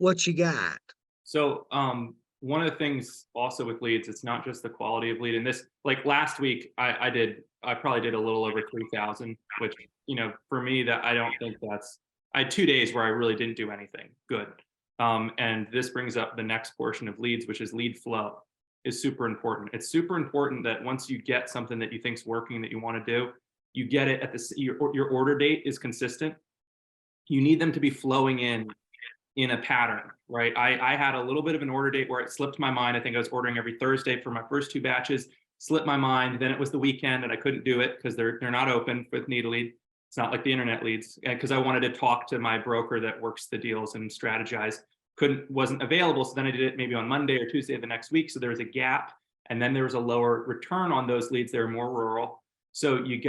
What you got? So, one of the things also with leads, it's not just the quality of lead. And this, like last week, I probably did a little over 3,000, which, for me, that I don't think that's, I had 2 days where I really didn't do anything good. And this brings up the next portion of leads, which is lead flow is super important. It's super important that once you get something that you think's working that you want to do, you get it at your order date is consistent. You need them to be flowing in a pattern, right? I had a little bit of an order date where it slipped my mind. I think I was ordering every Thursday for my first two batches, slipped my mind. Then it was the weekend and I couldn't do it because they're not open with need a lead. It's not like the internet leads, because I wanted to talk to my broker that works the deals and strategize. Wasn't available. So then I did it maybe on Monday or Tuesday of the next week. So there was a gap. And then there was a lower return on those leads. They're more rural. So you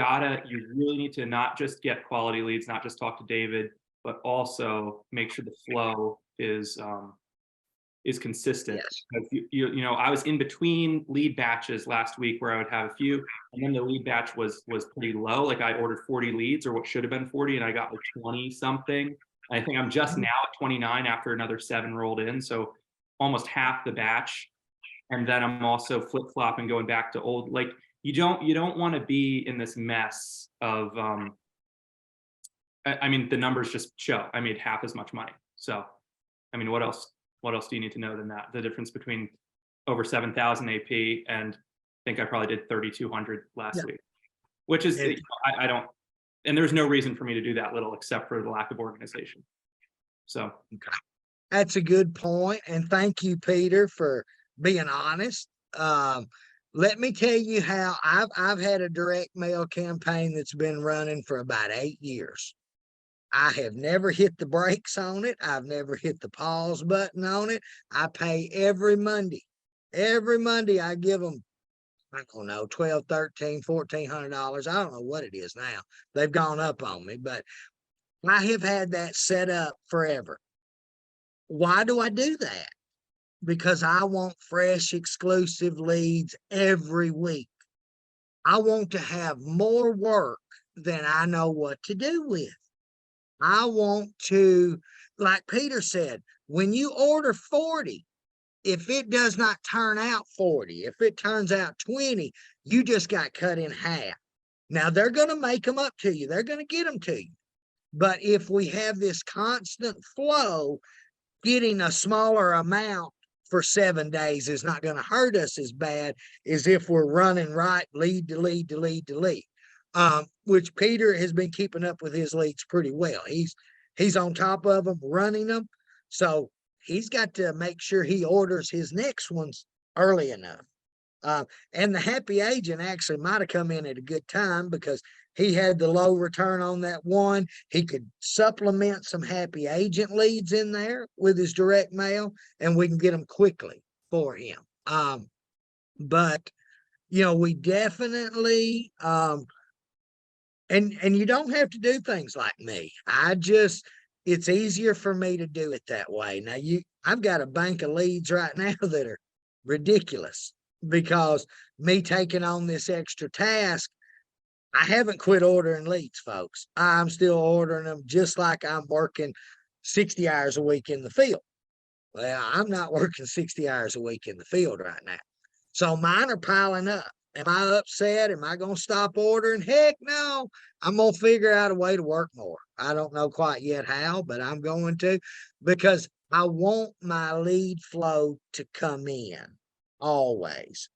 really need to not just get quality leads, not just talk to David, but also make sure the flow is consistent. Yes. Because I was in between lead batches last week where I would have a few, and then the lead batch was pretty low. Like I ordered 40 leads, or what should have been 40, and I got like 20 something. I think I'm just now at 29 after another 7 rolled in, so almost half the batch. And then I'm also flip flopping, going back to old. Like you don't want to be in this mess of I mean, the numbers just show I made half as much money. So, I mean, what else? What else do you need to know than that? The difference between over 7,000 AP and I think I probably did 3,200 Yeah. last week, which is And I don't, and there's no reason for me to do that little except for the lack of organization. So, that's a good point. And thank you, Peter, for being honest. Um, Let me tell you how I've had a direct mail campaign that's been running for about 8 years. I have never hit the brakes on it. I've never hit the pause button on it. I pay every Monday. Every Monday I give them, I don't know, 12, 13, $1,400. I don't know what it is now. They've gone up on me, but I have had that set up forever. Why do I do that? Because I want fresh, exclusive leads every week. I want to have more work than I know what to do with. I want to, like Peter said, when you order 40, if it does not turn out 40, if it turns out 20, you just got cut in half. Now they're going to make them up to you. They're going to get them to you. But if we have this constant flow, getting a smaller amount for 7 days is not going to hurt us as bad as if we're running right lead to lead to lead to lead. Which Peter has been keeping up with his leads pretty well. He's on top of them, running them. So he's got to make sure he orders his next ones early enough. And the happy agent actually might have come in at a good time because he had the low return on that one. He could supplement some happy agent leads in there with his direct mail, and we can get them quickly for him. But we definitely and you don't have to do things like me. It's easier for me to do it that way. Now I've got a bank of leads right now that are ridiculous because me taking on this extra task, I haven't quit ordering leads, folks. I'm still ordering them just like I'm working 60 hours a week in the field. Well, I'm not working 60 hours a week in the field right now. So mine are piling up. Am I upset? Am I going to stop ordering? Heck no. I'm going to figure out a way to work more. I don't know quite yet how, but I'm going to, because I want my lead flow to come in always.